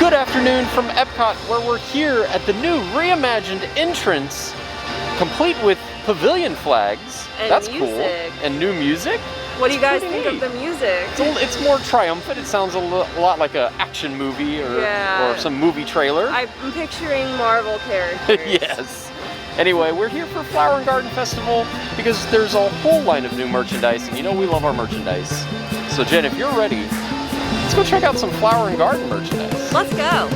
Good afternoon from Epcot, where we're here at the new reimagined entrance, complete with pavilion flags. And that's music. Cool. And new music. What do you guys think neat. of the music? It's more triumphant. It sounds a lot like an action movie or some movie trailer. I'm picturing Marvel characters. Yes. Anyway, we're here for Flower and Garden Festival because there's a whole line of new merchandise, and you know we love our merchandise. So Jen, if you're ready, let's go check out some Flower and Garden merchandise. Let's go. I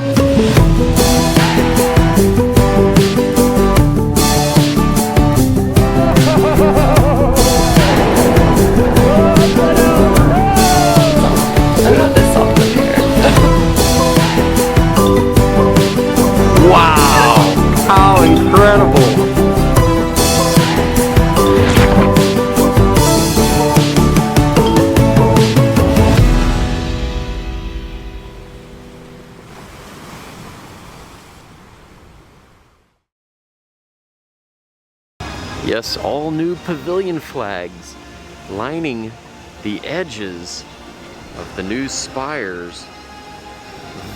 got this off the chair. Wow! How incredible! Yes, all new pavilion flags lining the edges of the new spires.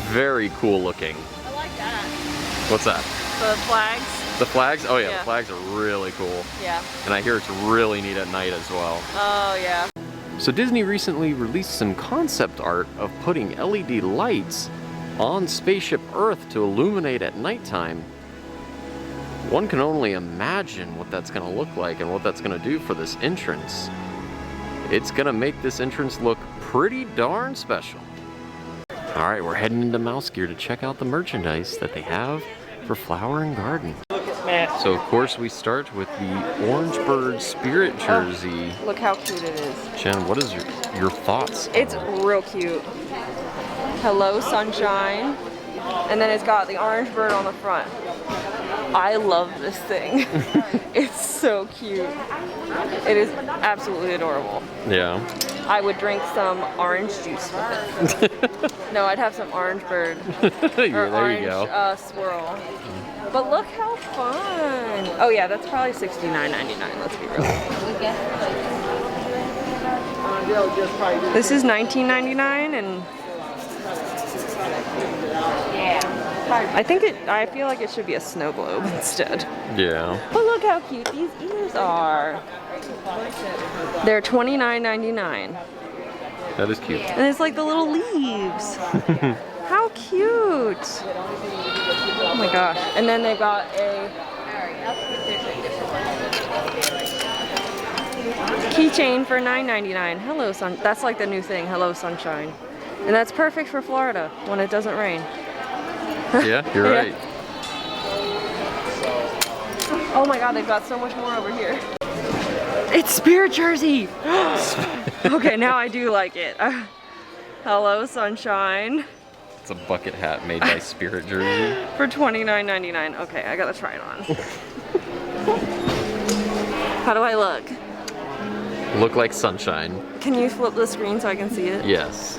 Very cool looking. I like that. What's that? The flags. The flags? Oh yeah, Yeah. the flags are really cool. Yeah. And I hear it's really neat at night as well. Oh yeah. So Disney recently released some concept art of putting LED lights on Spaceship Earth to illuminate at nighttime. One can only imagine what that's going to look like and what that's going to do for this entrance. It's going to make this entrance look pretty darn special. All right, we're heading into Mouse Gear to check out the merchandise that they have for Flower and Garden. So of course we start with the Orange Bird Spirit jersey. Oh, look how cute it is. Jen, what is your thoughts? It's real cute. Hello, sunshine. And then it's got the orange bird on the front. I love this thing. It's so cute. It is absolutely adorable. Yeah. I would drink some orange juice with it. No, I'd have some orange bird. There orange, you go. Swirl. But look how fun. Oh yeah, that's probably $69.99, let's be real. This is $19.99 and I feel like it should be a snow globe instead. Yeah. But look how cute these ears are. They're $29.99. That is cute. And it's like the little leaves. How cute. Oh my gosh. And then they've got a keychain for $9.99. Hello, sun. That's like the new thing. Hello, sunshine. And that's perfect for Florida when it doesn't rain. Yeah, you're right. Oh my god, they've got so much more over here. It's Spirit Jersey! Okay, now I do like it. Hello, sunshine. It's a bucket hat made by Spirit Jersey. For $29.99. Okay, I gotta try it on. How do I look? Look like sunshine. Can you flip the screen so I can see it? Yes.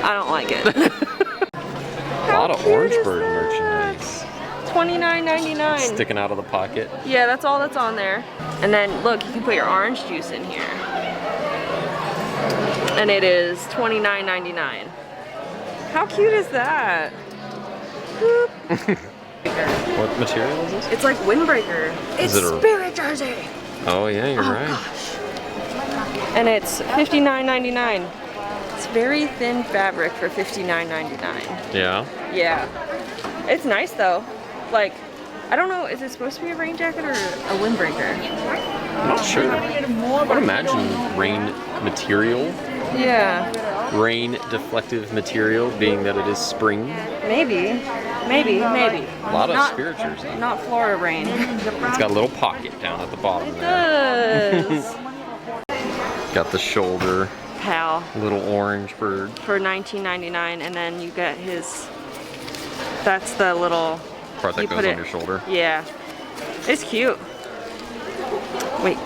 I don't like it. A lot of Orange Bird merchandise. $29.99. Sticking out of the pocket. Yeah, that's all that's on there. And then look, you can put your orange juice in here. And it is $29.99. How cute is that? What material is this? It's like windbreaker. It's Spirit Jersey. Oh yeah, you're right. Gosh. And it's $59.99. It's very thin fabric for $59.99. Yeah. Yeah. It's nice though. Like, I don't know, is it supposed to be a rain jacket or a windbreaker? I'm not sure. I would imagine rain material. Yeah. Rain deflective material, being that it is spring. Maybe. A lot of Spirit Jersey. Not Florida rain. It's got a little pocket down at the bottom It there. does. Got the shoulder. Pal. Little Orange Bird. For $19.99, and then you get his, that's the little Part that goes on your shoulder. Yeah. It's cute. Wait.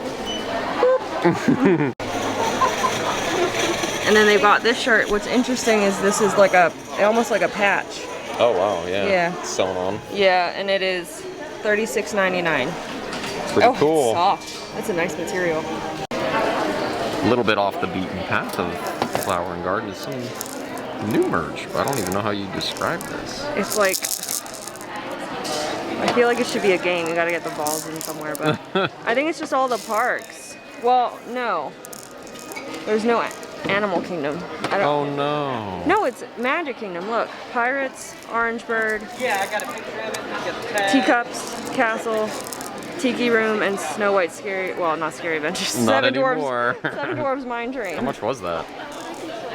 And then they bought this shirt. What's interesting is this is like almost like a patch. Oh wow, yeah. Yeah. It's sewn on. Yeah, and it is $36.99. Pretty cool. It's soft. That's a nice material. A little bit off the beaten path of Flower and Garden is new merch, but I don't even know how you describe this. It's like, I feel like it should be a game. You gotta get the balls in somewhere, but I think it's just all the parks. Well, no. There's no Animal Kingdom. Oh no. No, it's Magic Kingdom. Look, Pirates, Orange Bird. Yeah, I got a picture of it. Get the tag. Teacups, Castle, Tiki Room, and Snow White Scary, well, not Scary Adventures. Not Seven anymore. Dwarfs, Seven Dwarfs Mine Train. How much was that?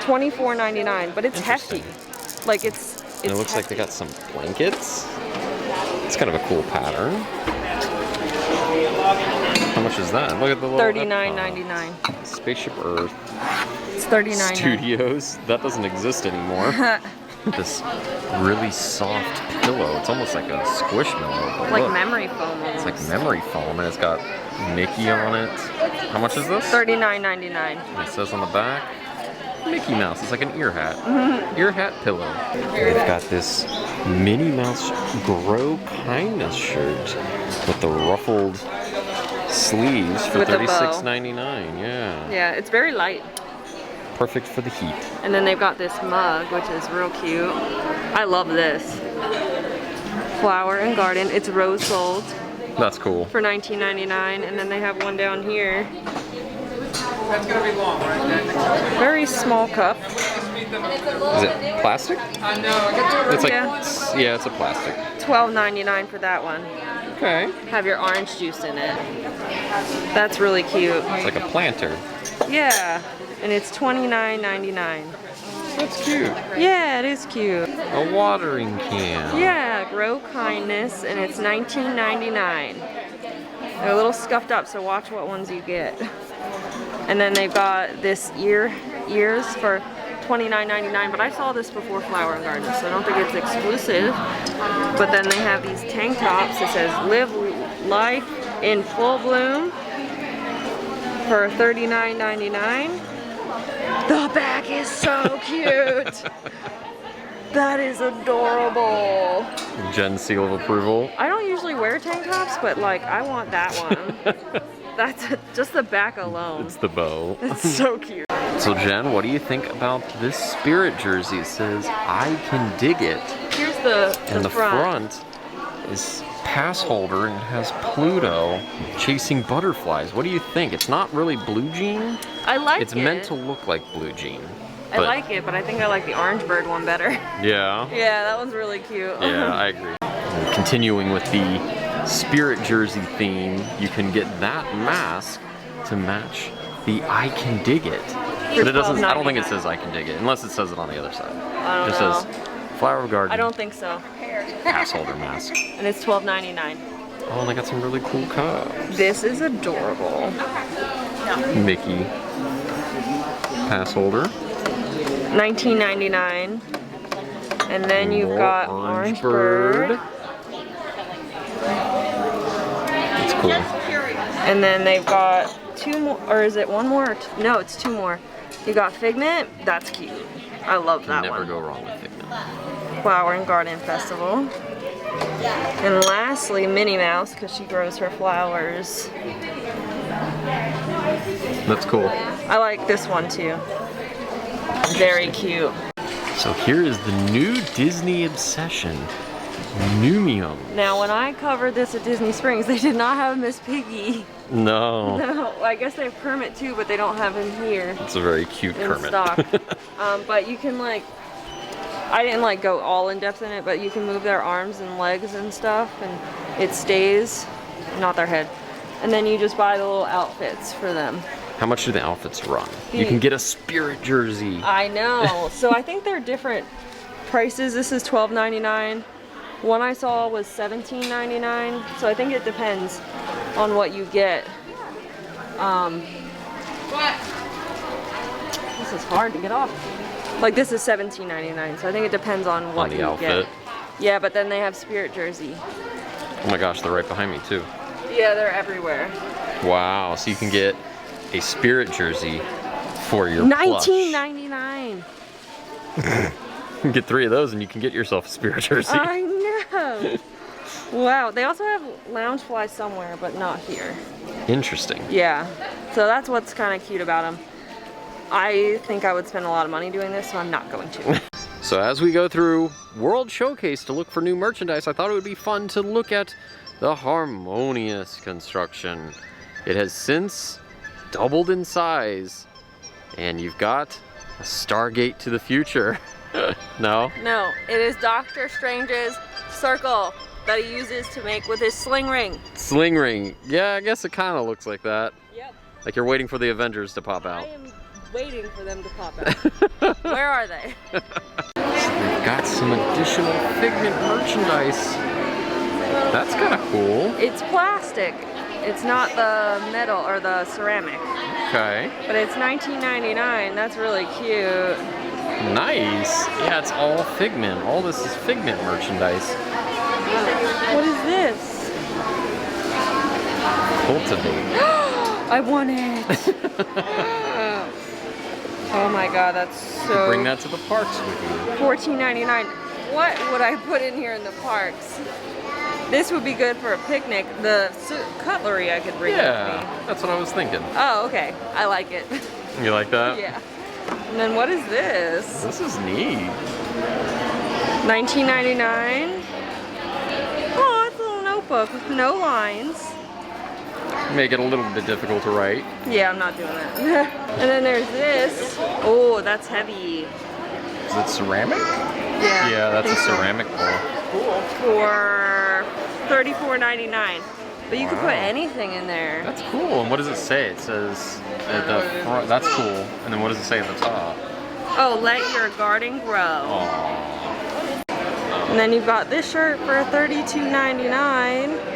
$24.99, but it's hefty. Like it's And it looks like they got some blankets. It's kind of a cool pattern. How much is that? Look at the little $39.99. Spaceship Earth. It's $39.99. Studios. That doesn't exist anymore. This really soft pillow. It's almost like a squishmallow. But Like look, memory foam. it's like memory foam, and it's got Mickey on it. How much is this? $39.99. And it says on the back, Mickey Mouse. It's like an ear hat. Ear hat pillow. They've got this Minnie Mouse Grow Kindness shirt with the ruffled sleeves for With the bow. $36.99. Yeah. Yeah, it's very light. Perfect for the heat. And then they've got this mug, which is real cute. I love this. Flower and Garden. It's rose gold That's cool. for $19.99. And then they have one down here. That's gonna be long, right? Very small cup. Is it plastic? I know. I got It's like, Yeah. yeah, it's a plastic. $12.99 for that one. Okay. Have your orange juice in it. That's really cute. It's like a planter. Yeah, and it's $29.99. That's cute. Yeah, it is cute. A watering can. Yeah, Grow Kindness, and it's $19.99. They're a little scuffed up, so watch what ones you get. And then they've got this ears for $29.99, but I saw this before Flower and Garden, so I don't think it's exclusive. But then they have these tank tops that says Live Life in Full Bloom for $39.99. The back is so cute. That is adorable. Jen's seal of approval. I don't usually wear tank tops, but like I want that one. That's just the back alone. It's the bow. It's so cute. So Jen, what do you think about this Spirit jersey? It says, I can dig it. Here's the And the front is pass holder and it has Pluto chasing butterflies. What do you think? It's not really blue jean. I like It's it. meant to look like blue jean. I like it, but I think I like the orange bird one better. Yeah. Yeah, that one's really cute. Yeah, I agree. And continuing with the Spirit jersey theme, you can get that mask to match the I can dig it. But it doesn't, I don't think it says I can dig it, unless it says it on the other side. I don't It just know. says Flower Garden I don't think so. pass holder mask. And it's $12.99. Oh, and they got some really cool cups. This is adorable. Mickey pass holder. $19.99. And then you've More got Orange Bird. It's cool. And then they've got two more, or is it one more? No, it's two more. You got Figment. That's cute. I love that Never one. go wrong with Figment. Flower and Garden Festival. And lastly, Minnie Mouse, because she grows her flowers. That's cool. I like this one too. Very cute. So here is the new Disney obsession, NuiMOs. Now, when I covered this at Disney Springs, they did not have Miss Piggy. No. No, I guess they have Kermit too, but they don't have him here It's a very cute in Kermit. stock. But you can like, I didn't like go all in depth in it, but you can move their arms and legs and stuff, and it stays, not their head. And then you just buy the little outfits for them. How much do the outfits run? You can get a Spirit jersey. I know. So I think they're different prices. This is $12.99. One I saw was $17.99. So I think it depends on what you get. This is hard to get off. Like this is $17.99. So I think it depends on what the you outfit. get. Yeah, but then they have Spirit jersey. Oh my gosh, they're right behind me too. Yeah, they're everywhere. Wow, so you can get a Spirit jersey for your plush. $19.99. You can get 3 of those and you can get yourself a Spirit jersey. I know. Wow, they also have Loungefly somewhere, but not here. Interesting. Yeah, so that's what's kind of cute about them. I think I would spend a lot of money doing this, so I'm not going to. So as we go through World Showcase to look for new merchandise, I thought it would be fun to look at the Harmonious construction. It has since doubled in size, and you've got a Stargate to the future. No? No, it is Doctor Strange's circle that he uses to make with his sling ring. Sling ring. Yeah, I guess it kind of looks like that. Yep. Like you're waiting for the Avengers to pop out. I am waiting for them to pop out. Where are they? They've got some additional Figment merchandise. That's kind of cool. It's plastic. It's not the metal or the ceramic. Okay. But it's $19.99. That's really cute. Nice. Yeah, it's all Figment. All this is Figment merchandise. What is this? Cultivate. I want it. Oh my god, that's so... Bring that to the parks with you. $14.99. What would I put in here in the parks? This would be good for a picnic. The cutlery I could bring with me. Yeah, that's what I was thinking. Oh, okay. I like it. You like that? Yeah. And then what is this? This is neat. $19.99. Oh, it's a little notebook with no lines. Make it a little bit difficult to write. Yeah, I'm not doing that. And then there's this. Oh, that's heavy. Is it ceramic? Yeah. Yeah, that's a ceramic bowl. Cool. For $34.99. But you could put anything in there. That's cool. And what does it say? It says at the front. That's cool. And then what does it say at the top? Oh, let your garden grow. Aww. And then you've got this shirt for $32.99.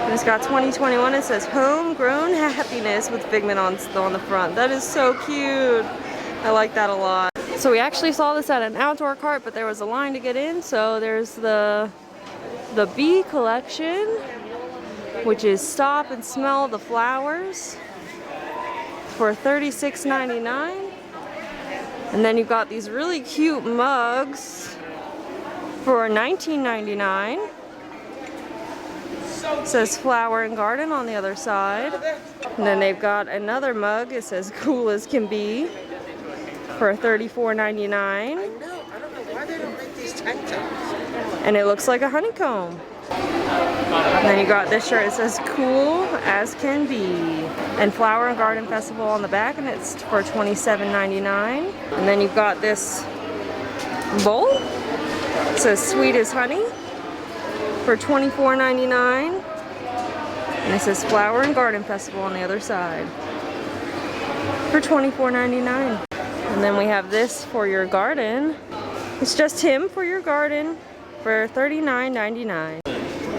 And it's got 2021. It says homegrown happiness with Figment on the front. That is so cute. I like that a lot. So we actually saw this at an outdoor cart, but there was a line to get in. So there's the bee collection, which is Stop and Smell the Flowers for $36.99. And then you've got these really cute mugs for $19.99. It says Flower and Garden on the other side. And then they've got another mug. It says Cool as Can Be for $34.99. I know. I don't know why they don't make these tank tops. And it looks like a honeycomb. And then you got this shirt. It says Cool as Can Be. And Flower and Garden Festival on the back, and it's for $27.99. And then you've got this bowl. It says Sweet as Honey for $24.99. And it says Flower and Garden Festival on the other side for $24.99. And then we have this for your garden. It's just him for your garden for $39.99.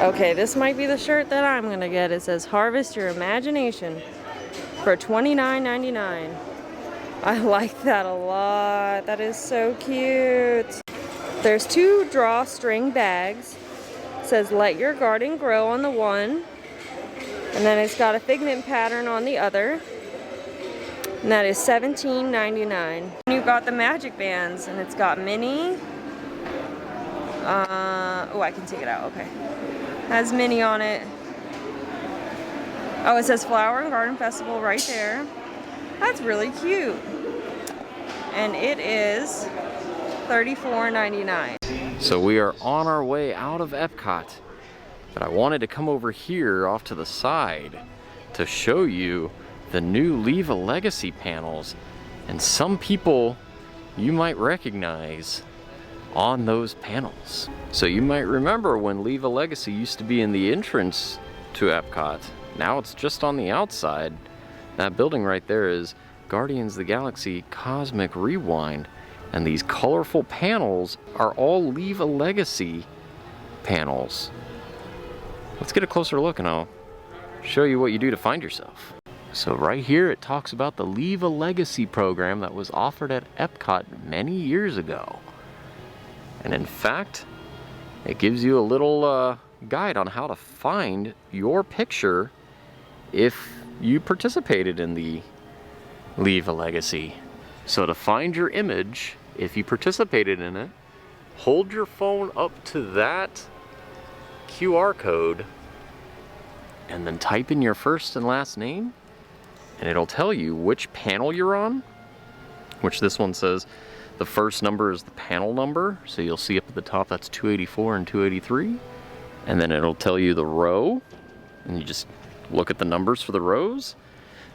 Okay, this might be the shirt that I'm gonna get. It says Harvest Your Imagination for $29.99. I like that a lot. That is so cute. There's 2 drawstring bags. It says Let Your Garden Grow on the one, and then it's got a Figment pattern on the other, and that is $17.99. And you've got the magic bands, and it's got mini. Oh, I can take it out. Okay, has mini on it. Oh, it says Flower and Garden Festival right there. That's really cute, and it is $34.99. So we are on our way out of Epcot, but I wanted to come over here off to the side to show you the new Leave a Legacy panels, and some people you might recognize on those panels. So you might remember when Leave a Legacy used to be in the entrance to Epcot. Now it's just on the outside. That building right there is Guardians of the Galaxy Cosmic Rewind. And these colorful panels are all Leave a Legacy panels. Let's get a closer look and I'll show you what you do to find yourself. So right here it talks about the Leave a Legacy program that was offered at Epcot many years ago. And in fact, it gives you a little guide on how to find your picture if you participated in the Leave a Legacy. So to find your image, if you participated in it, hold your phone up to that QR code and then type in your first and last name, and it'll tell you which panel you're on, which this one says The first number is the panel number, so you'll see up at the top that's 284 and 283. And then it'll tell you the row, and you just look at the numbers for the rows,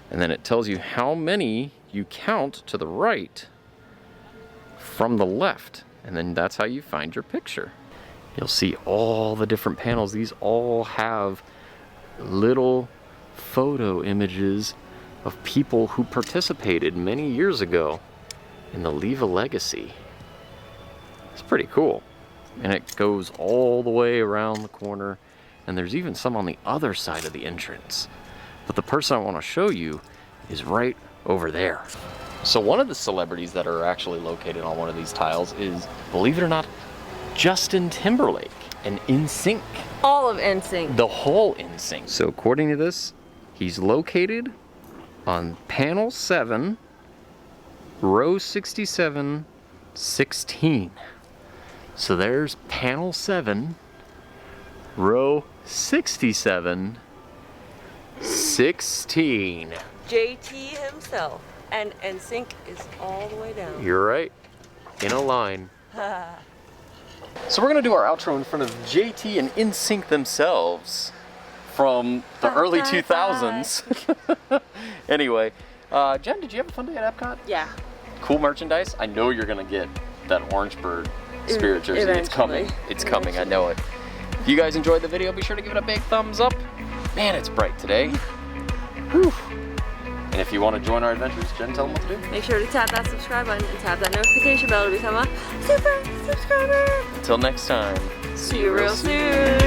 and then it tells you how many you count to the right from the left, and then that's how you find your picture. You'll see all the different panels. These all have little photo images of people who participated many years ago in the Leave a Legacy. It's pretty cool. And it goes all the way around the corner, and there's even some on the other side of the entrance. But the person I want to show you is right over there. So one of the celebrities that are actually located on one of these tiles is, believe it or not, Justin Timberlake and NSYNC. All of NSYNC. The whole NSYNC. So according to this, he's located on panel 7, row 67, 16. So there's panel 7, row 67, 16. JT himself. And NSYNC is all the way down. You're right. In a line. So we're gonna do our outro in front of JT and NSYNC themselves from the early 2000s. Anyway, Jen, did you have a fun day at Epcot? Yeah. Cool merchandise. I know you're gonna get that Orange Bird Spirit jersey. Eventually. It's coming. It's coming. I know it. If you guys enjoyed the video, be sure to give it a big thumbs up. Man, it's bright today. Whew. And if you want to join our adventures, Jen, tell them what to do. Make sure to tap that subscribe button and tap that notification bell to become a super subscriber. Until next time. See you real soon.